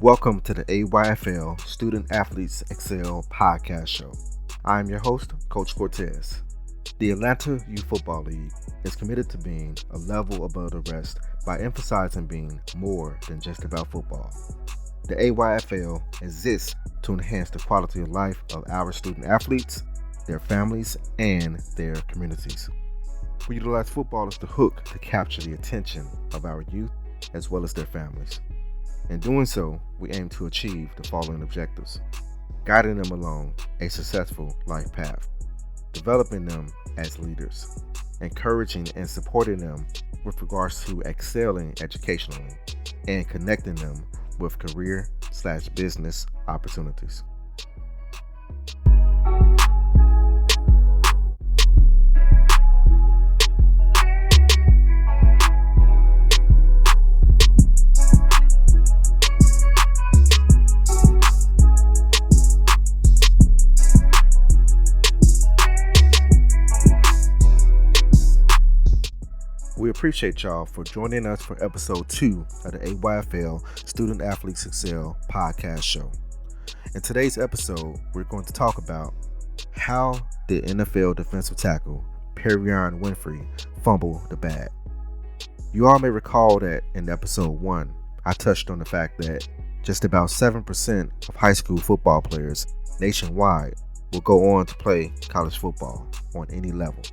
Welcome to the AYFL Student Athletes Excel podcast show. I am your host, Coach Cortez. The Atlanta Youth Football League is committed to being a level above the rest by emphasizing being more than just about football. The AYFL exists to enhance the quality of life of our student athletes, their families, and their communities. We utilize football as the hook to capture the attention of our youth as well as their families. In doing so, we aim to achieve the following objectives: guiding them along a successful life path, developing them as leaders, encouraging and supporting them with regards to excelling educationally, and connecting them with career/business opportunities. We appreciate y'all for joining us for episode 2 of the AYFL Student Athletes Excel podcast show. In today's episode, we're going to talk about how did NFL defensive tackle Perrion Winfrey fumble the bag. You all may recall that in episode 1, I touched on the fact that just about 7% of high school football players nationwide will go on to play college football on any level,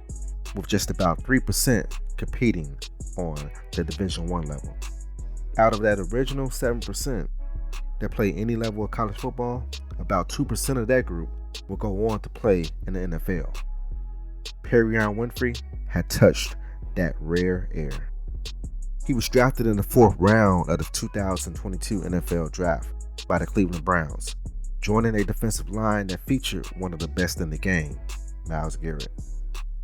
with just about 3% competing on the Division I level. Out of that original 7% that play any level of college football, about 2% of that group will go on to play in the NFL. Perrion Winfrey had touched that rare air. He was drafted in the 4th round of the 2022 NFL Draft by the Cleveland Browns, joining a defensive line that featured one of the best in the game, Myles Garrett.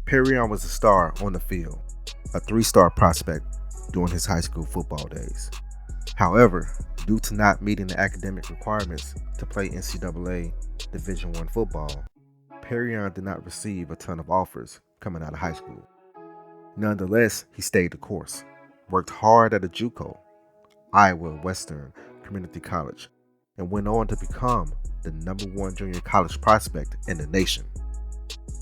Perrion was a star on the field, a 3-star prospect during his high school football days. However, due to not meeting the academic requirements to play NCAA Division I football, Perrion did not receive a ton of offers coming out of high school. Nonetheless, he stayed the course, worked hard at a JUCO, Iowa Western Community College, and went on to become the #1 junior college prospect in the nation.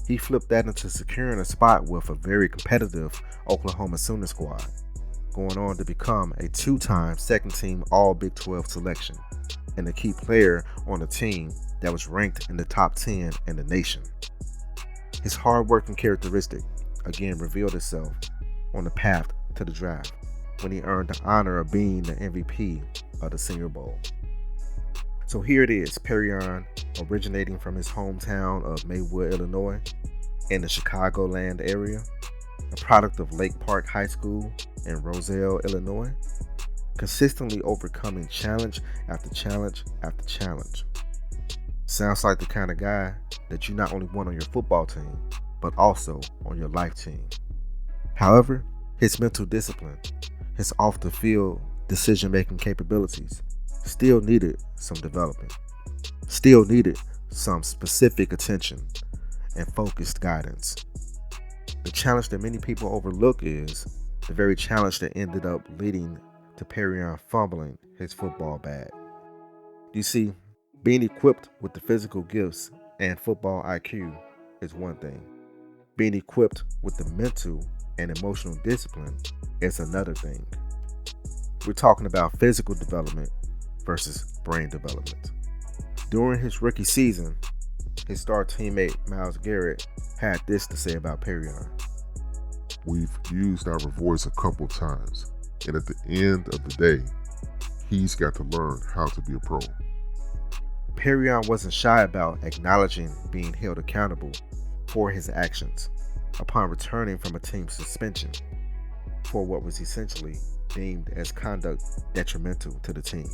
He flipped that into securing a spot with a very competitive Oklahoma Sooner squad, going on to become a 2-time second-team All-Big 12 selection and a key player on a team that was ranked in the top 10 in the nation. His hard-working characteristic again revealed itself on the path to the draft when he earned the honor of being the MVP of the Senior Bowl. So here it is, Perrion, originating from his hometown of Maywood, Illinois, in the Chicagoland area, a product of Lake Park High School in Roselle, Illinois, consistently overcoming challenge after challenge after challenge. Sounds like the kind of guy that you not only want on your football team, but also on your life team. However, his mental discipline, his off-the-field decision-making capabilities, still needed some development, still needed some specific attention and focused guidance. The challenge that many people overlook is the very challenge that ended up leading to Perrion fumbling his football bag. You see, being equipped with the physical gifts and football IQ is one thing. Being equipped with the mental and emotional discipline is another thing. We're talking about physical development versus brain development. During his rookie season, his star teammate Myles Garrett had this to say about Perrion. We've used our voice a couple times, and at the end of the day, he's got to learn how to be a pro. Perrion wasn't shy about acknowledging being held accountable for his actions upon returning from a team suspension for what was essentially deemed as conduct detrimental to the team.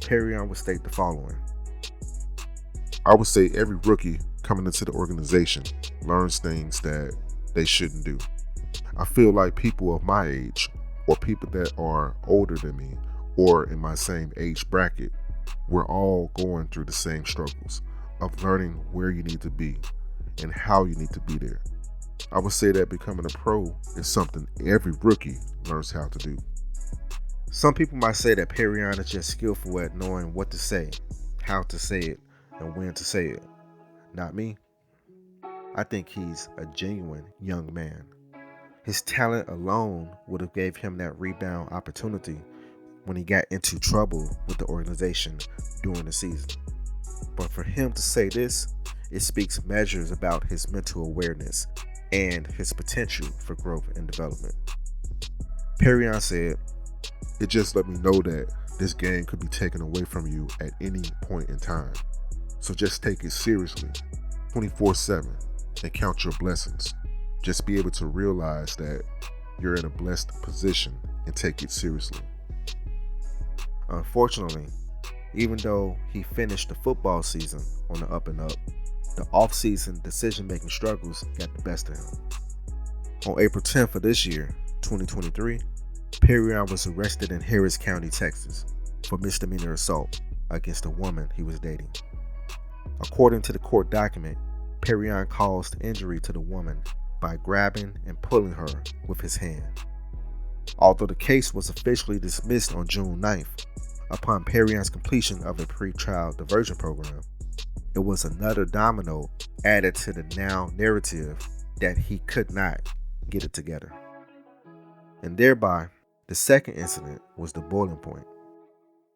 Perrion would state the following: I would say every rookie coming into the organization learns things that they shouldn't do. I feel like people of my age, or people that are older than me, or in my same age bracket, we're all going through the same struggles of learning where you need to be and how you need to be there. I would say that becoming a pro is something every rookie learns how to do. Some people might say that Perrion is just skillful at knowing what to say, how to say it, and when to say it. Not me. I think he's a genuine young man. His talent alone would have gave him that rebound opportunity when he got into trouble with the organization during the season. But for him to say this, it speaks measures about his mental awareness and his potential for growth and development. Perrion said, It just let me know that this game could be taken away from you at any point in time. So just take it seriously, 24/7, and count your blessings. Just be able to realize that you're in a blessed position and take it seriously. Unfortunately, even though he finished the football season on the up and up, the off-season decision-making struggles got the best of him. On April 10th of this year, 2023, Perrion was arrested in Harris County, Texas, for misdemeanor assault against a woman he was dating. According to the court document, Perrion caused injury to the woman by grabbing and pulling her with his hand. Although the case was officially dismissed on June 9th, upon Perrion's completion of a pre-trial diversion program, it was another domino added to the now narrative that he could not get it together. And thereby, the second incident was the boiling point.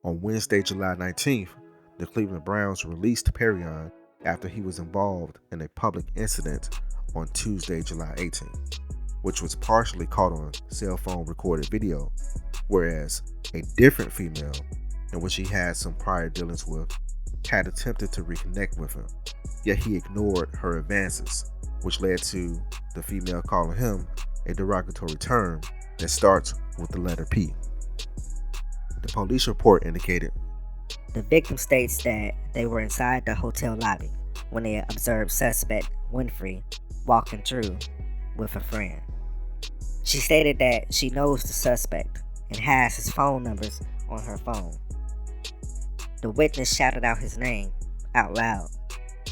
On Wednesday, July 19th, the Cleveland Browns released Perrion after he was involved in a public incident on Tuesday, July 18th, which was partially caught on cell phone recorded video, whereas a different female, in which he had some prior dealings with, had attempted to reconnect with him, yet he ignored her advances, which led to the female calling him a derogatory term that starts with the letter P. The police report indicated the victim states that they were inside the hotel lobby when they observed suspect Winfrey walking through with a friend. She stated that she knows the suspect and has his phone numbers on her phone. The witness shouted out his name out loud,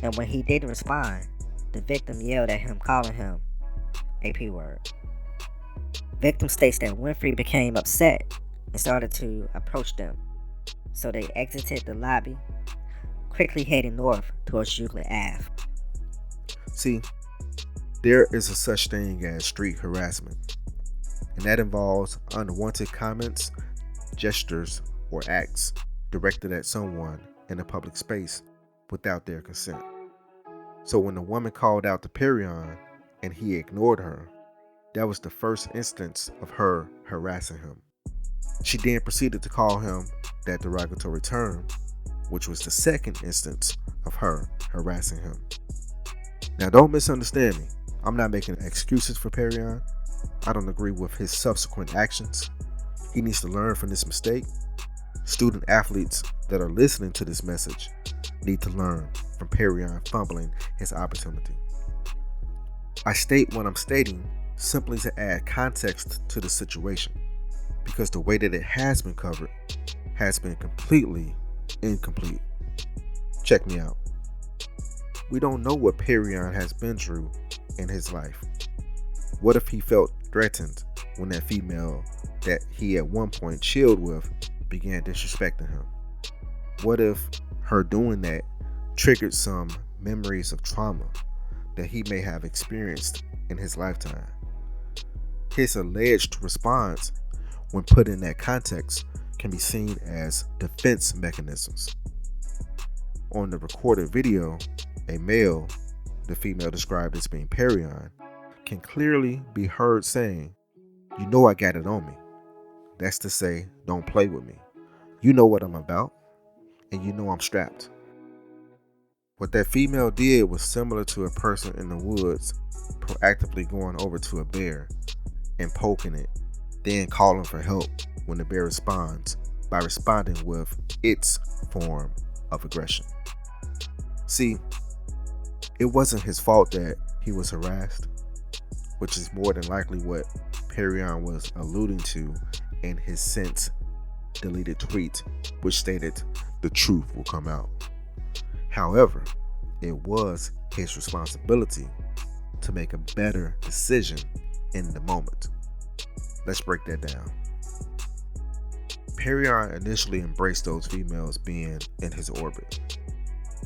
and when he didn't respond, the victim yelled at him, calling him a P word. Victim states that Winfrey became upset and started to approach them, so they exited the lobby, quickly heading north towards Euclid Ave. See, there is a such thing as street harassment, and that involves unwanted comments, gestures, or acts directed at someone in a public space without their consent. So when the woman called out to Perrion and he ignored her, that was the first instance of her harassing him. She then proceeded to call him that derogatory term, which was the second instance of her harassing him. Now, don't misunderstand me. I'm not making excuses for Perrion. I don't agree with his subsequent actions. He needs to learn from this mistake. Student athletes that are listening to this message need to learn from Perrion fumbling his opportunity. I state what I'm stating simply to add context to the situation, because the way that it has been covered has been completely incomplete. Check me out. We don't know what Perrion has been through in his life. What if he felt threatened when that female that he at one point chilled with began disrespecting him? What if her doing that triggered some memories of trauma that he may have experienced in his lifetime? His alleged response, when put in that context, can be seen as defense mechanisms. On the recorded video, a male, the female described as being Perrion, can clearly be heard saying, "You know I got it on me." That's to say, don't play with me. You know what I'm about, and you know I'm strapped. What that female did was similar to a person in the woods proactively going over to a bear and poking it, then calling for help when the bear responds by responding with its form of aggression. See, it wasn't his fault that he was harassed, which is more than likely what Perrion was alluding to in his since deleted tweet, which stated, The truth will come out. however, it was his responsibility to make a better decision in the moment. Let's break that down. Perrion initially embraced those females being in his orbit.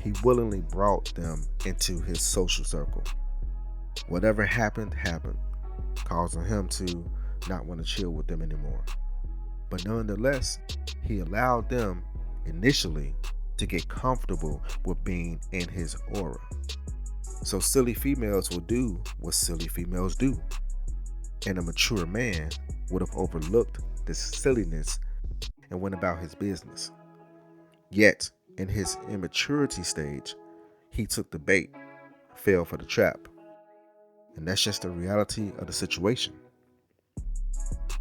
He willingly brought them into his social circle. Whatever happened, causing him to not want to chill with them anymore. But nonetheless, he allowed them initially to get comfortable with being in his aura. So silly females will do what silly females do. And a mature man would have overlooked this silliness and went about his business. Yet, in his immaturity stage, he took the bait, fell for the trap. And that's just the reality of the situation.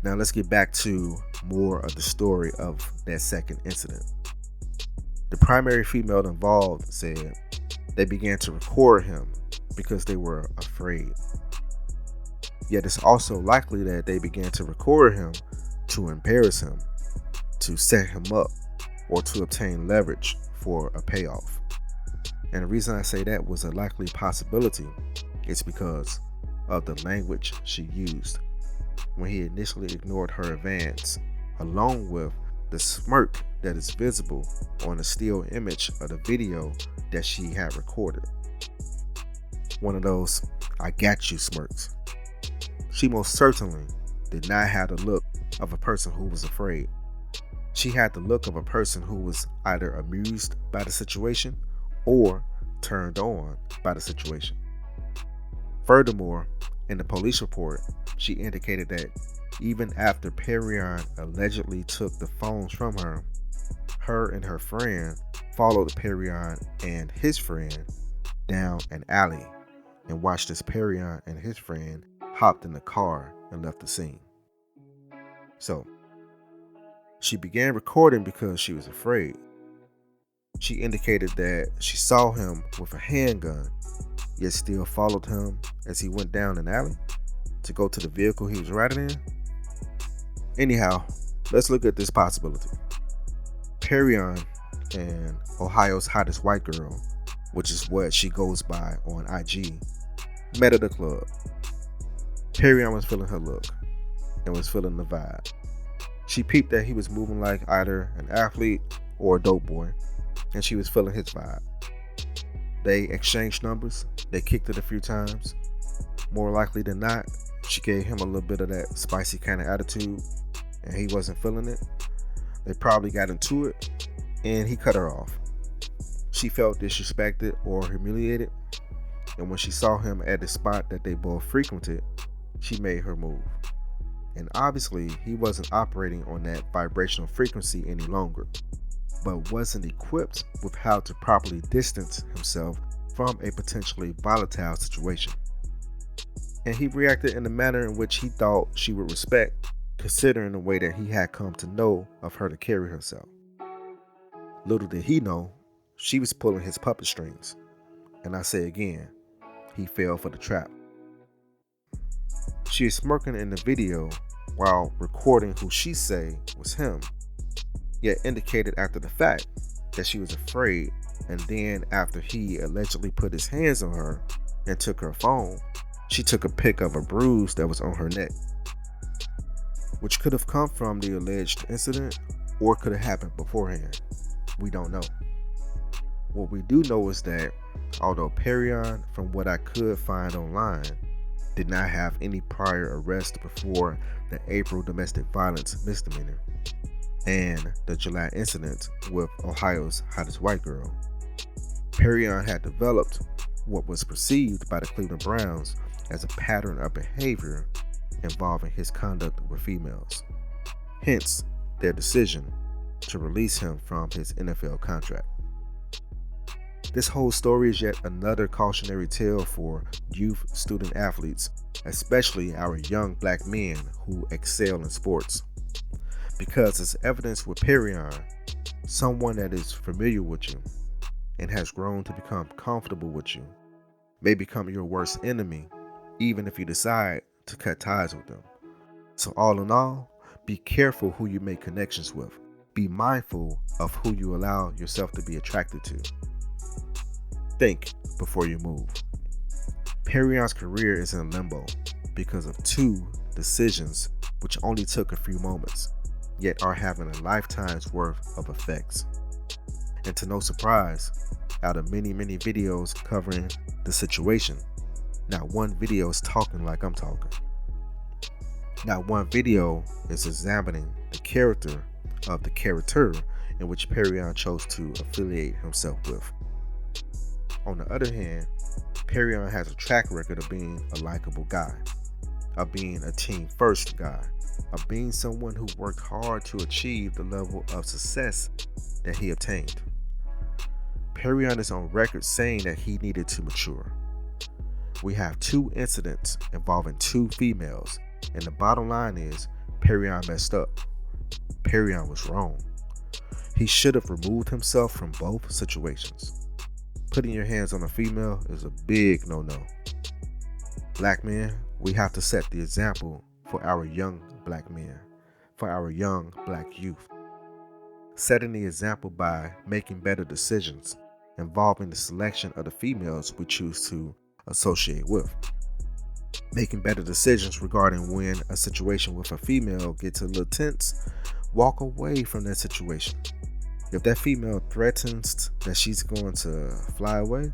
Now let's get back to more of the story of that second incident. The primary female involved said they began to record him because they were afraid. Yet it's also likely that they began to record him to embarrass him, to set him up, or to obtain leverage for a payoff. And the reason I say that was a likely possibility is because of the language she used when he initially ignored her advance, along with the smirk that is visible on the still image of the video that she had recorded. One of those "I got you" smirks. She most certainly did not have the look of a person who was afraid. She had the look of a person who was either amused by the situation or turned on by the situation. Furthermore, in the police report, she indicated that even after Perrion allegedly took the phones from her, her and her friend followed Perrion and his friend down an alley and watched as Perrion and his friend hopped in the car and left the scene. So, she began recording because she was afraid. She indicated that she saw him with a handgun, yet still followed him as he went down an alley to go to the vehicle he was riding in. Anyhow, let's look at this possibility. Perrion and Ohio's hottest white girl, which is what she goes by on IG, met at a club. Perrion was feeling her look and was feeling the vibe. She peeped that he was moving like either an athlete or a dope boy, and she was feeling his vibe. They exchanged numbers, they kicked it a few times. More likely than not, she gave him a little bit of that spicy kind of attitude, and he wasn't feeling it. They probably got into it, and he cut her off. She felt disrespected or humiliated, and when she saw him at the spot that they both frequented, she made her move. And obviously, he wasn't operating on that vibrational frequency any longer, but wasn't equipped with how to properly distance himself from a potentially volatile situation. And he reacted in the manner in which he thought she would respect, considering the way that he had come to know of her to carry herself. Little did he know, she was pulling his puppet strings. And I say again, he fell for the trap. She is smirking in the video while recording who she say was him, yet indicated after the fact that she was afraid, and then after he allegedly put his hands on her and took her phone, she took a pic of a bruise that was on her neck, which could have come from the alleged incident or could have happened beforehand. We don't know. What we do know is that although Perrion, from what I could find online, did not have any prior arrest before the April domestic violence misdemeanor and the July incident with Ohio's hottest white girl, Perrion had developed what was perceived by the Cleveland Browns as a pattern of behavior involving his conduct with females. Hence, their decision to release him from his NFL contract. This whole story is yet another cautionary tale for youth student athletes, especially our young black men who excel in sports. Because as evidence with Perrion, someone that is familiar with you and has grown to become comfortable with you may become your worst enemy, even if you decide to cut ties with them. So all in all, be careful who you make connections with. Be mindful of who you allow yourself to be attracted to. Think before you move. Perrion's career is in limbo because of two decisions which only took a few moments. yet are having a lifetime's worth of effects. And to no surprise, out of many videos covering the situation, not one video is talking like I'm talking. Not one video is examining the character of the character in which Perrion chose to affiliate himself with. On the other hand, Perrion has a track record of being a likable guy, of being a team first guy, of being someone who worked hard to achieve the level of success that he obtained. Perrion is on record saying that he needed to mature. We have 2 incidents involving 2 females, and the bottom line is Perrion messed up. Perrion was wrong. He should have removed himself from both situations. Putting your hands on a female is a big no-no. Black men, we have to set the example for our young black men, for our young black youth. Setting the example by making better decisions involving the selection of the females we choose to associate with. Making better decisions regarding when a situation with a female gets a little tense, walk away from that situation. If that female threatens that she's going to fly away,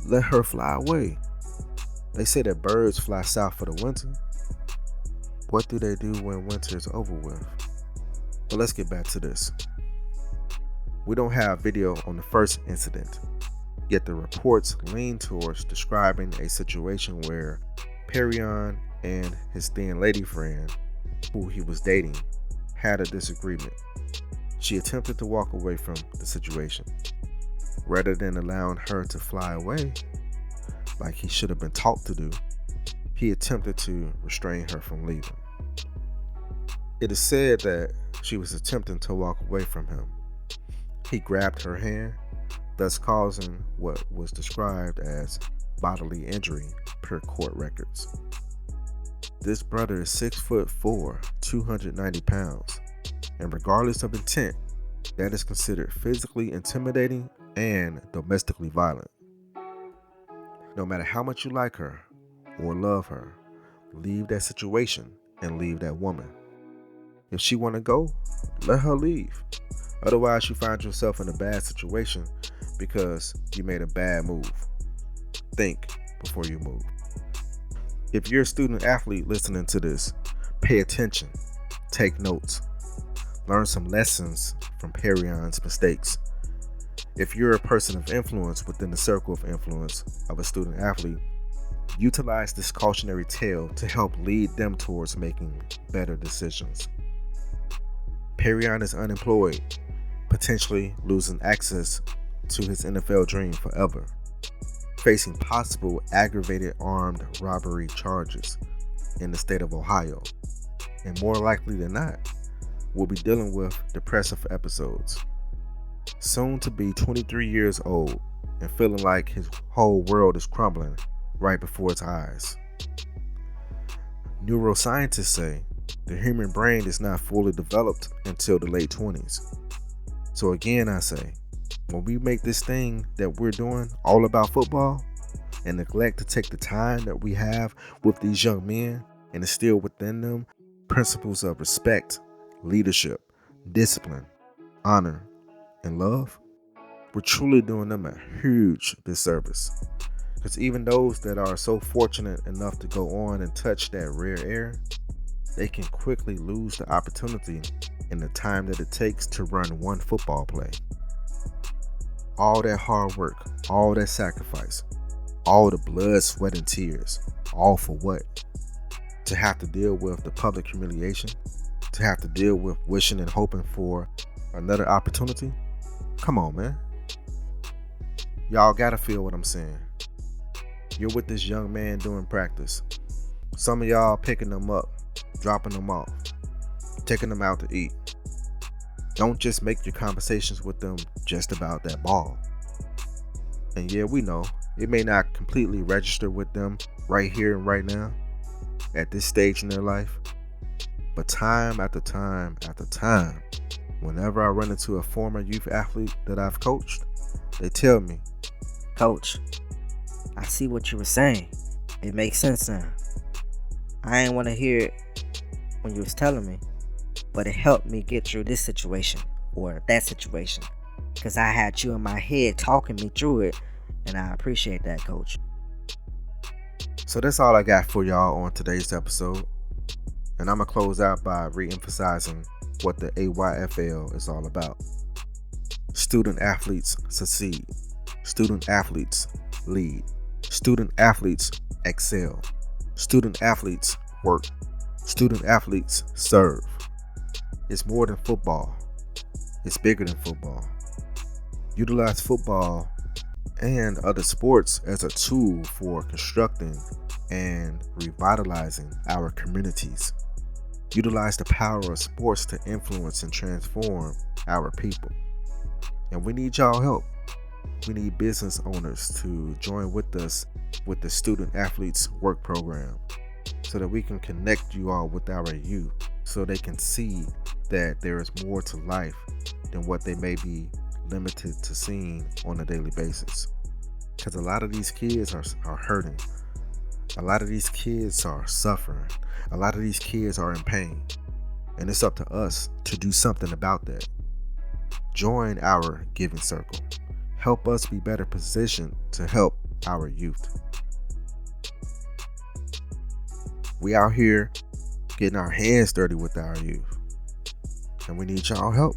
let her fly away. They say that birds fly south for the winter. What do they do when winter is over with? But let's get back to this. We don't have video on the first incident, yet the reports lean towards describing a situation where Perrion and his thin lady friend, who he was dating, had a disagreement. She attempted to walk away from the situation. Rather than allowing her to fly away, like he should have been taught to do, he attempted to restrain her from leaving. It is said that she was attempting to walk away from him. He grabbed her hand, thus causing what was described as bodily injury per court records. This brother is 6'4", 290 pounds, and regardless of intent, that is considered physically intimidating and domestically violent. No matter how much you like her or love her, leave that situation and leave that woman. If she want to go, let her leave. Otherwise, you find yourself in a bad situation because you made a bad move. Think before you move. If you're a student athlete listening to this, pay attention, take notes, learn some lessons from Perrion's mistakes. If you're a person of influence within the circle of influence of a student athlete, utilize this cautionary tale to help lead them towards making better decisions. Perrion is unemployed, potentially losing access to his NFL dream forever, facing possible aggravated armed robbery charges in the state of Ohio, and more likely than not, will be dealing with depressive episodes. Soon to be 23 years old and feeling like his whole world is crumbling right before his eyes. Neuroscientists say the human brain is not fully developed until the late 20s. So again, I say, when we make this thing that we're doing all about football and neglect to take the time that we have with these young men and instill within them principles of respect, leadership, discipline, honor, and love, we're truly doing them a huge disservice. Because even those that are so fortunate enough to go on and touch that rare air, they can quickly lose the opportunity in the time that it takes to run one football play. All that hard work, all that sacrifice, all the blood, sweat, and tears, all for what? To have to deal with the public humiliation? To have to deal with wishing and hoping for another opportunity? Come on, man. Y'all gotta feel what I'm saying. You're with this young man doing practice. Some of y'all picking them up, dropping them off, taking them out to eat. Don't just make your conversations with them just about that ball. And yeah, we know it may not completely register with them right here and right now at this stage in their life, but time after time after time, whenever I run into a former youth athlete that I've coached, they tell me, Coach, I see what you were saying. It makes sense now. I ain't want to hear it when you was telling me, but it helped me get through this situation or that situation, because I had you in my head talking me through it, and I appreciate that, Coach. So that's all I got for y'all on today's episode. And I'm going to close out by re-emphasizing what the AYFL is all about. Student athletes succeed. Student athletes lead. Student athletes excel. Student athletes work. Student athletes serve. It's more than football. It's bigger than football. Utilize football and other sports as a tool for constructing and revitalizing our communities. Utilize the power of sports to influence and transform our people. And we need y'all help. We need business owners to join with us with the Student Athletes Work Program so that we can connect you all with our youth so they can see that there is more to life than what they may be limited to seeing on a daily basis. Because a lot of these kids are hurting. A lot of these kids are suffering. A lot of these kids are in pain. And it's up to us to do something about that. Join our giving circle. Help us be better positioned to help our youth. We out here getting our hands dirty with our youth. And we need y'all help.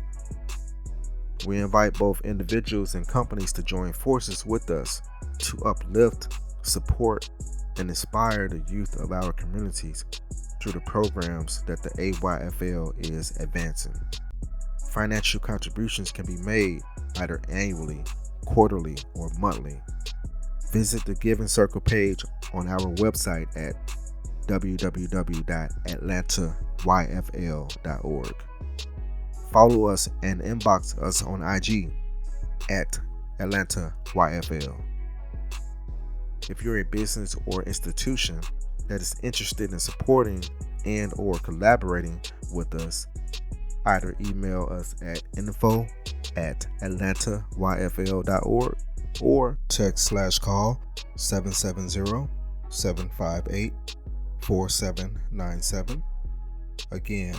We invite both individuals and companies to join forces with us to uplift, support, and inspire the youth of our communities through the programs that the AYFL is advancing. Financial contributions can be made either annually, quarterly, or monthly. Visit the Giving Circle page on our website at www.atlantayfl.org. Follow us and inbox us on IG at AtlantaYFL. If you're a business or institution that is interested in supporting and or collaborating with us, either email us at info@atlantayfl.org or text/call 770-758-4797. Again,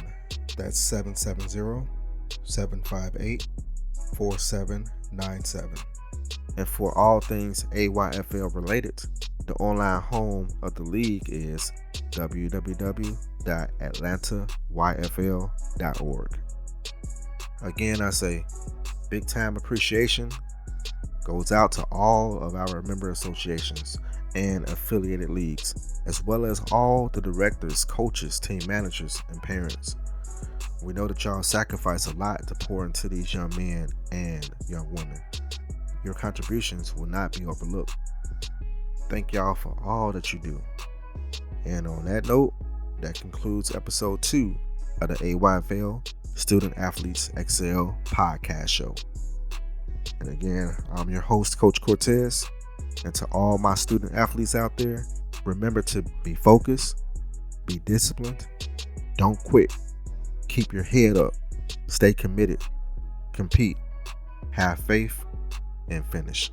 that's 770-758-4797. And for all things AYFL related, the online home of the league is www.atlantayfl.org. Again, I say big time appreciation goes out to all of our member associations and affiliated leagues, as well as all the directors, coaches, team managers, and parents. We know that y'all sacrifice a lot to pour into these young men and young women. Your contributions will not be overlooked. Thank y'all for all that you do. And on that note, that concludes episode 2 of the AYFL Student Athletes Excel podcast show. And again, I'm your host, Coach Cortez. And to all my student athletes out there, remember to be focused, be disciplined, don't quit, keep your head up, stay committed, compete, have faith, and finish.